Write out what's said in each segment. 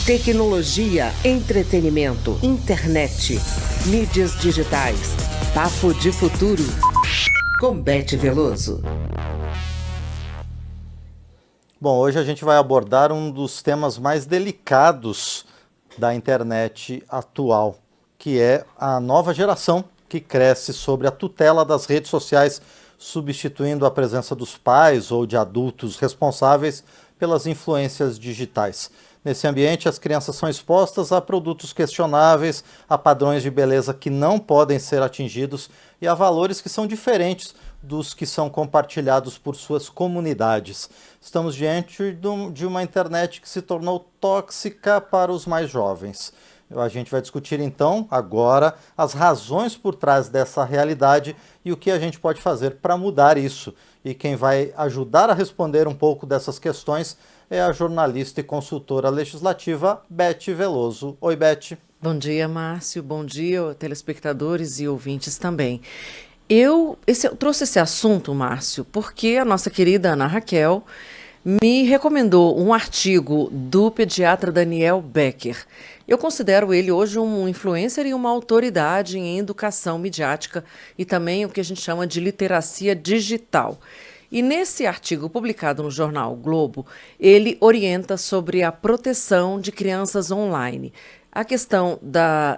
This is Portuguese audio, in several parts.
Tecnologia, entretenimento, internet, mídias digitais. Papo de Futuro. Com Beth Veloso. Bom, hoje a gente vai abordar um dos temas mais delicados da internet atual, que é a nova geração que cresce sob a tutela das redes sociais, substituindo a presença dos pais ou de adultos responsáveis pelas influências digitais. Nesse ambiente, as crianças são expostas a produtos questionáveis, a padrões de beleza que não podem ser atingidos e a valores que são diferentes dos que são compartilhados por suas comunidades. Estamos diante de uma internet que se tornou tóxica para os mais jovens. A gente vai discutir então, agora, as razões por trás dessa realidade e o que a gente pode fazer para mudar isso. E quem vai ajudar a responder um pouco dessas questões é a jornalista e consultora legislativa Beth Veloso. Oi, Beth. Bom dia, Márcio. Bom dia, telespectadores e ouvintes também. Eu trouxe esse assunto, Márcio, porque a nossa querida Ana Raquel me recomendou um artigo do pediatra Daniel Becker. Eu considero ele hoje um influencer e uma autoridade em educação midiática e também o que a gente chama de literacia digital. E nesse artigo publicado no jornal o Globo, ele orienta sobre a proteção de crianças online, a questão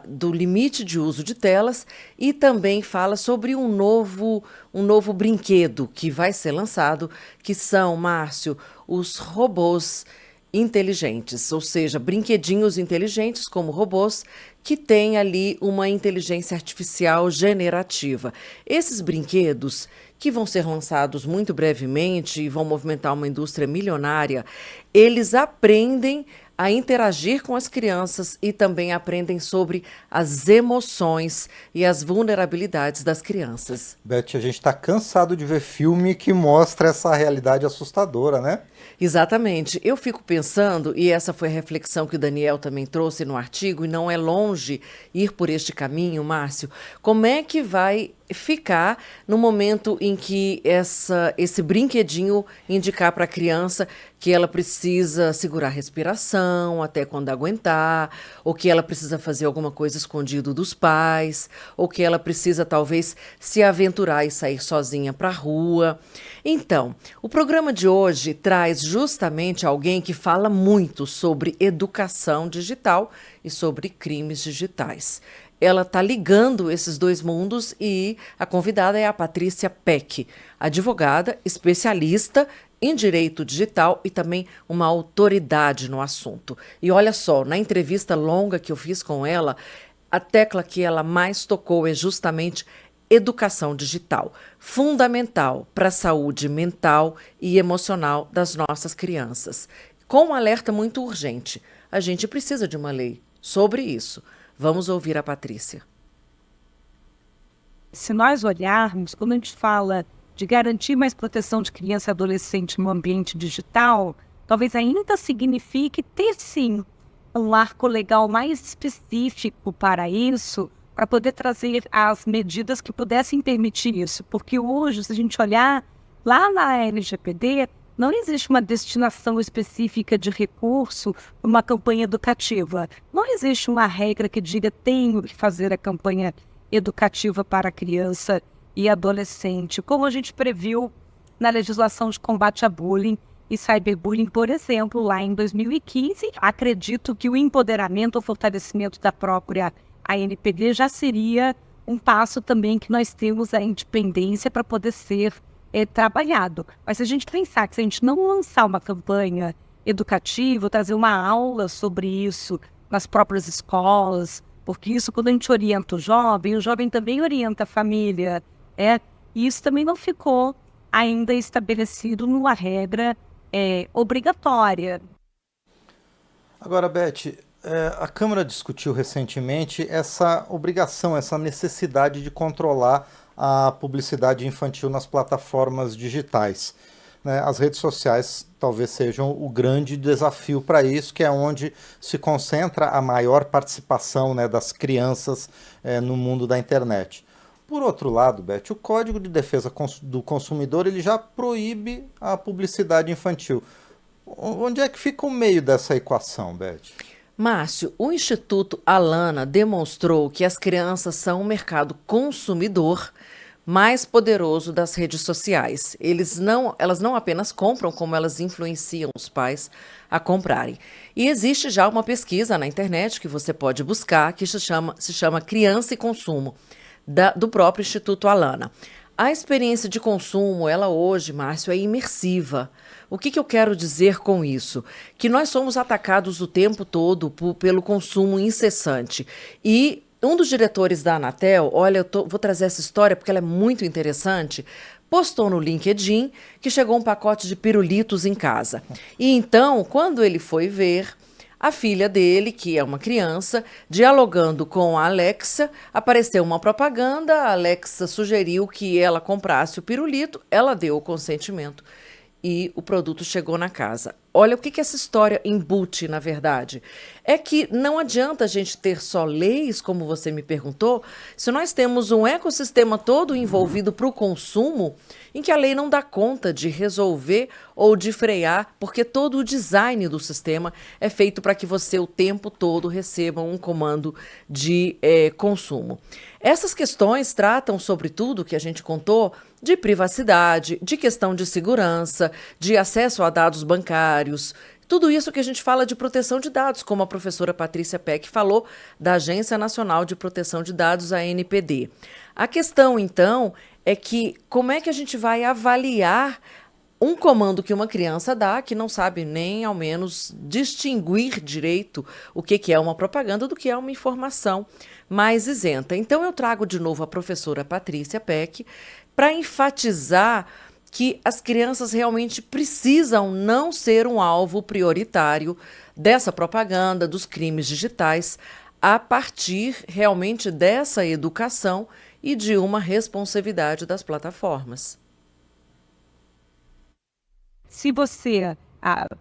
do limite de uso de telas e também fala sobre um novo brinquedo que vai ser lançado, que são, Márcio, os robôs inteligentes, ou seja, brinquedinhos inteligentes como robôs que têm ali uma inteligência artificial generativa. Esses brinquedos, que vão ser lançados muito brevemente e vão movimentar uma indústria milionária, eles aprendem a interagir com as crianças e também aprendem sobre as emoções e as vulnerabilidades das crianças. Beth, a gente está cansado de ver filme que mostra essa realidade assustadora, né? Exatamente. Eu fico pensando, e essa foi a reflexão que o Daniel também trouxe no artigo, e não é longe ir por este caminho, Márcio, como é que vai ficar no momento em que esse brinquedinho indicar para a criança que ela precisa segurar a respiração até quando aguentar, ou que ela precisa fazer alguma coisa escondido dos pais, ou que ela precisa talvez se aventurar e sair sozinha para a rua. Então, o programa de hoje traz justamente alguém que fala muito sobre educação digital e sobre crimes digitais. Ela está ligando esses dois mundos e a convidada é a Patrícia Peck, advogada, especialista em direito digital e também uma autoridade no assunto. E olha só, na entrevista longa que eu fiz com ela, a tecla que ela mais tocou é justamente educação digital, fundamental para a saúde mental e emocional das nossas crianças. Com um alerta muito urgente, a gente precisa de uma lei sobre isso. Vamos ouvir a Patrícia. Se nós olharmos, quando a gente fala de garantir mais proteção de criança e adolescente no ambiente digital, talvez ainda signifique ter, sim, um arco legal mais específico para isso, para poder trazer as medidas que pudessem permitir isso. Porque hoje, se a gente olhar lá na LGPD, não existe uma destinação específica de recurso para uma campanha educativa. Não existe uma regra que diga tenho que fazer a campanha educativa para criança e adolescente, como a gente previu na legislação de combate a bullying e cyberbullying, por exemplo, lá em 2015. Acredito que o empoderamento ou fortalecimento da própria ANPD já seria um passo também que nós temos a independência para poder ser trabalhado. Mas se a gente pensar que se a gente não lançar uma campanha educativa, trazer uma aula sobre isso nas próprias escolas, porque isso quando a gente orienta o jovem também orienta a família, e isso também não ficou ainda estabelecido numa regra obrigatória. Agora, Beth, a Câmara discutiu recentemente essa obrigação, essa necessidade de controlar a publicidade infantil nas plataformas digitais. As redes sociais talvez sejam o grande desafio para isso, que é onde se concentra a maior participação das crianças no mundo da internet. Por outro lado, Beth, o Código de Defesa do Consumidor ele já proíbe a publicidade infantil. Onde é que fica o meio dessa equação, Beth? Márcio, o Instituto Alana demonstrou que as crianças são o mercado consumidor mais poderoso das redes sociais. Elas não apenas compram, como elas influenciam os pais a comprarem. E existe já uma pesquisa na internet que você pode buscar, que se chama Criança e Consumo, do próprio Instituto Alana. A experiência de consumo, ela hoje, Márcio, é imersiva. O que eu quero dizer com isso? Que nós somos atacados o tempo todo pelo consumo incessante. E um dos diretores da Anatel, olha, vou trazer essa história porque ela é muito interessante, postou no LinkedIn que chegou um pacote de pirulitos em casa. E então, quando ele foi ver, a filha dele, que é uma criança, dialogando com a Alexa, apareceu uma propaganda, a Alexa sugeriu que ela comprasse o pirulito, ela deu o consentimento e o produto chegou na casa. Olha o que essa história embute, na verdade. É que não adianta a gente ter só leis, como você me perguntou, se nós temos um ecossistema todo envolvido para o consumo, em que a lei não dá conta de resolver ou de frear, porque todo o design do sistema é feito para que você o tempo todo receba um comando de consumo. Essas questões tratam, sobretudo, que a gente contou, de privacidade, de questão de segurança, de acesso a dados bancários, tudo isso que a gente fala de proteção de dados, como a professora Patrícia Peck falou, da Agência Nacional de Proteção de Dados, a ANPD. A questão, então, é que como é que a gente vai avaliar um comando que uma criança dá, que não sabe nem, ao menos, distinguir direito o que é uma propaganda do que é uma informação mais isenta. Então, eu trago de novo a professora Patrícia Peck para enfatizar que as crianças realmente precisam não ser um alvo prioritário dessa propaganda, dos crimes digitais, a partir realmente dessa educação e de uma responsabilidade das plataformas. Se você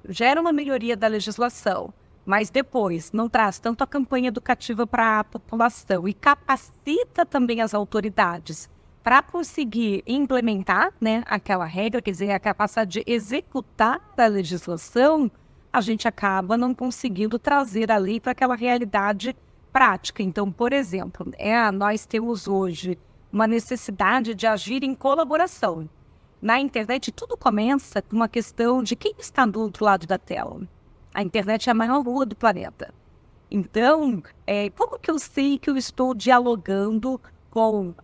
gera uma melhoria da legislação, mas depois não traz tanto a campanha educativa para a população e capacita também as autoridades para conseguir implementar, né, aquela regra, quer dizer, a capacidade de executar a legislação, a gente acaba não conseguindo trazer a lei para aquela realidade prática. Então, por exemplo, nós temos hoje uma necessidade de agir em colaboração. Na internet, tudo começa com uma questão de quem está do outro lado da tela. A internet é a maior rua do planeta. Então, como que eu sei que eu estou dialogando com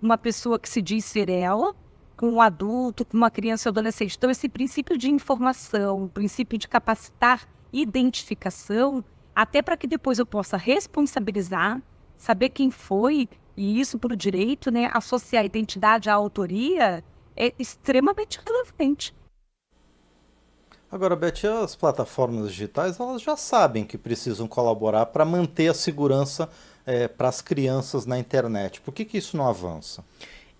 uma pessoa que se diz ser ela, com um adulto, com uma criança ou adolescente? Então, esse princípio de informação, o princípio de capacitar identificação, até para que depois eu possa responsabilizar, saber quem foi, e isso por direito, né, associar a identidade à autoria, é extremamente relevante. Agora, Beth, as plataformas digitais elas já sabem que precisam colaborar para manter a segurança para as crianças na internet. Por que isso não avança?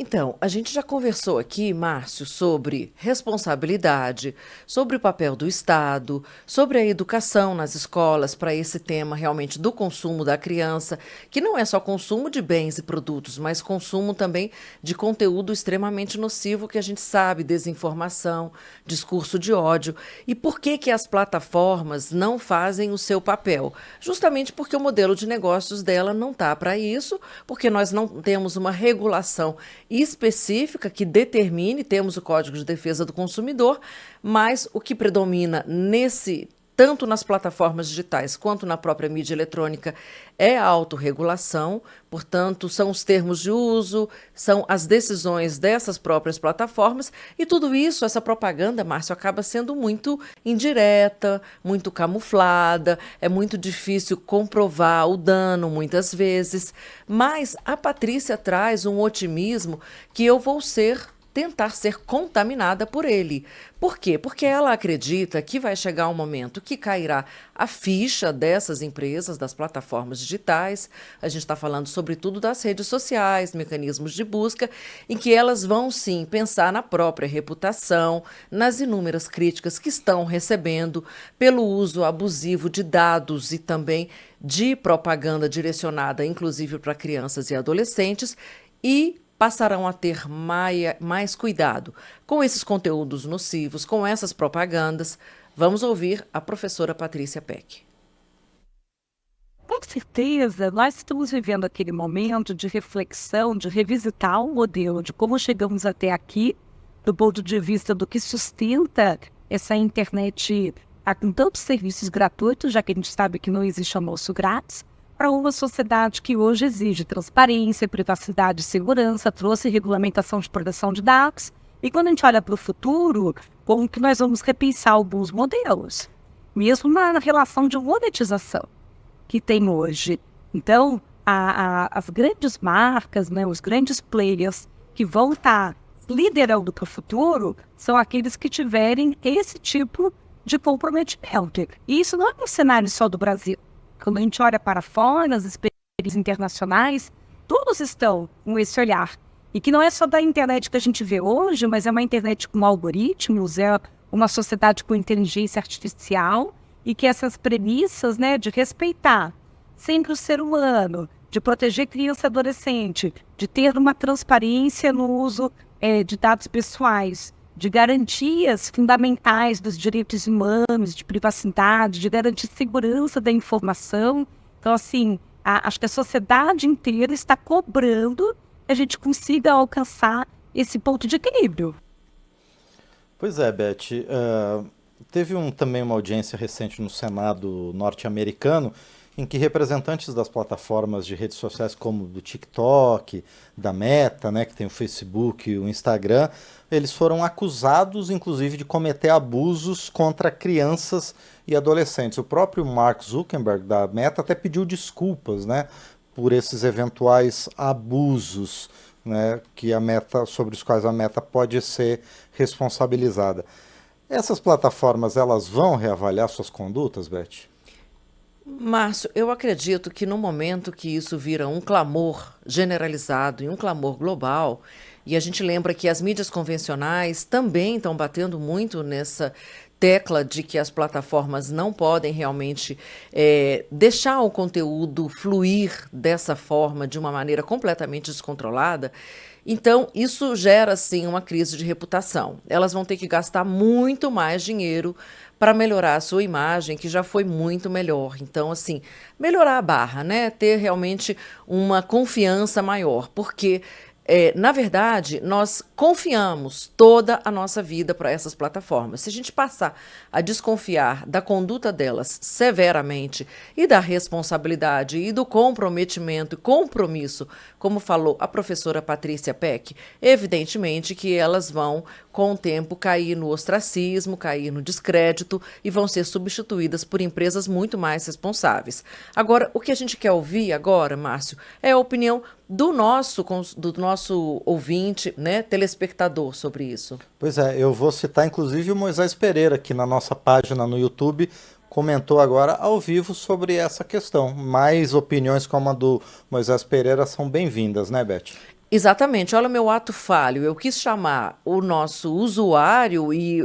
Então, a gente já conversou aqui, Márcio, sobre responsabilidade, sobre o papel do Estado, sobre a educação nas escolas para esse tema realmente do consumo da criança, que não é só consumo de bens e produtos, mas consumo também de conteúdo extremamente nocivo que a gente sabe, desinformação, discurso de ódio. E por que as plataformas não fazem o seu papel? Justamente porque o modelo de negócios dela não está para isso, porque nós não temos uma regulação específica que determine, temos o Código de Defesa do Consumidor, mas o que predomina tanto nas plataformas digitais quanto na própria mídia eletrônica, é a autorregulação, portanto, são os termos de uso, são as decisões dessas próprias plataformas, e tudo isso, essa propaganda, Márcio, acaba sendo muito indireta, muito camuflada, é muito difícil comprovar o dano, muitas vezes, mas a Patrícia traz um otimismo que eu vou tentar ser contaminada por ele. Por quê? Porque ela acredita que vai chegar um momento que cairá a ficha dessas empresas, das plataformas digitais, a gente está falando sobretudo das redes sociais, mecanismos de busca, em que elas vão sim pensar na própria reputação, nas inúmeras críticas que estão recebendo pelo uso abusivo de dados e também de propaganda direcionada, inclusive para crianças e adolescentes, e passarão a ter mais cuidado com esses conteúdos nocivos, com essas propagandas. Vamos ouvir a professora Patrícia Peck. certeza, nós estamos vivendo aquele momento de reflexão, de revisitar o modelo, de como chegamos até aqui, do ponto de vista do que sustenta essa internet com tantos serviços gratuitos, já que a gente sabe que não existe almoço grátis, para uma sociedade que hoje exige transparência, privacidade e segurança, trouxe regulamentação de proteção de dados. E quando a gente olha para o futuro, como que nós vamos repensar alguns modelos, mesmo na relação de monetização que tem hoje. Então, as grandes marcas, né, os grandes players que vão estar liderando para o futuro são aqueles que tiverem esse tipo de comprometimento. E isso não é um cenário só do Brasil. Quando a gente olha para fora, as experiências internacionais, todos estão com esse olhar. E que não é só da internet que a gente vê hoje, mas é uma internet com algoritmos, é uma sociedade com inteligência artificial, e que essas premissas, né, de respeitar sempre o ser humano, de proteger criança e adolescente, de ter uma transparência no uso de dados pessoais, de garantias fundamentais dos direitos humanos, de privacidade, de garantir segurança da informação. Então, assim, acho que a sociedade inteira está cobrando que a gente consiga alcançar esse ponto de equilíbrio. Pois é, Beth. Teve também uma audiência recente no Senado norte-americano em que representantes das plataformas de redes sociais como do TikTok, da Meta, né, que tem o Facebook e o Instagram, eles foram acusados, inclusive, de cometer abusos contra crianças e adolescentes. O próprio Mark Zuckerberg, da Meta, até pediu desculpas, né, por esses eventuais abusos, né, sobre os quais a Meta pode ser responsabilizada. Essas plataformas, elas vão reavaliar suas condutas, Beth? Márcio, eu acredito que no momento que isso vira um clamor generalizado e um clamor global, e a gente lembra que as mídias convencionais também estão batendo muito nessa tecla de que as plataformas não podem realmente deixar o conteúdo fluir dessa forma, de uma maneira completamente descontrolada. Então, isso gera, sim, uma crise de reputação. Elas vão ter que gastar muito mais dinheiro para melhorar a sua imagem, que já foi muito melhor. Então, assim, melhorar a barra, né? Ter realmente uma confiança maior, porque na verdade, nós confiamos toda a nossa vida para essas plataformas. Se a gente passar a desconfiar da conduta delas severamente e da responsabilidade e do comprometimento e compromisso, como falou a professora Patrícia Peck, evidentemente que elas vão, com o tempo, cair no ostracismo, cair no descrédito e vão ser substituídas por empresas muito mais responsáveis. Agora, o que a gente quer ouvir agora, Márcio, é a opinião do nosso ouvinte, né, telespectador, sobre isso. Pois é, eu vou citar inclusive o Moisés Pereira, que na nossa página no YouTube comentou agora ao vivo sobre essa questão. Mais opiniões como a do Moisés Pereira são bem-vindas, né, Beth? Exatamente, olha o meu ato falho. Eu quis chamar o nosso usuário e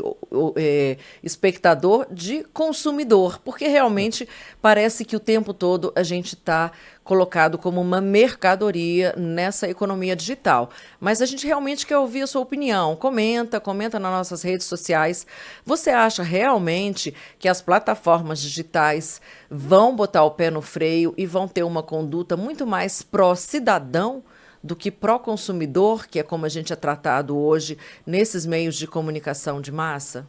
espectador de consumidor, porque realmente parece que o tempo todo a gente está colocado como uma mercadoria nessa economia digital. Mas a gente realmente quer ouvir a sua opinião. Comenta nas nossas redes sociais. Você acha realmente que as plataformas digitais vão botar o pé no freio e vão ter uma conduta muito mais pró-cidadão do que pró-consumidor, que é como a gente é tratado hoje nesses meios de comunicação de massa?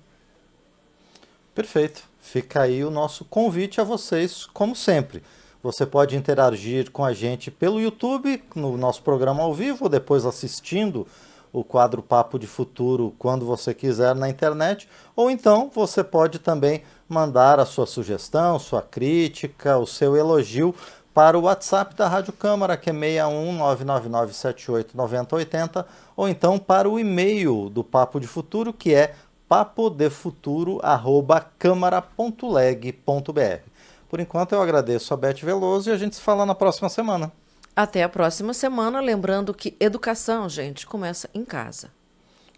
Perfeito. Fica aí o nosso convite a vocês, como sempre. Você pode interagir com a gente pelo YouTube, no nosso programa ao vivo, ou depois assistindo o quadro Papo de Futuro quando você quiser na internet, ou então você pode também mandar a sua sugestão, sua crítica, o seu elogio para o WhatsApp da Rádio Câmara, que é 61999789080, ou então para o e-mail do Papo de Futuro, que é papodefuturo@câmara.leg.br. Por enquanto eu agradeço a Beth Veloso e a gente se fala na próxima semana. Até a próxima semana, lembrando que educação, gente, começa em casa.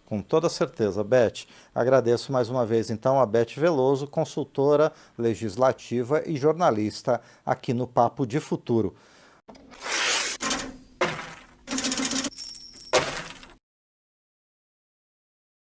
Com toda certeza, Beth. Agradeço mais uma vez, então, a Beth Veloso, consultora legislativa e jornalista aqui no Papo de Futuro.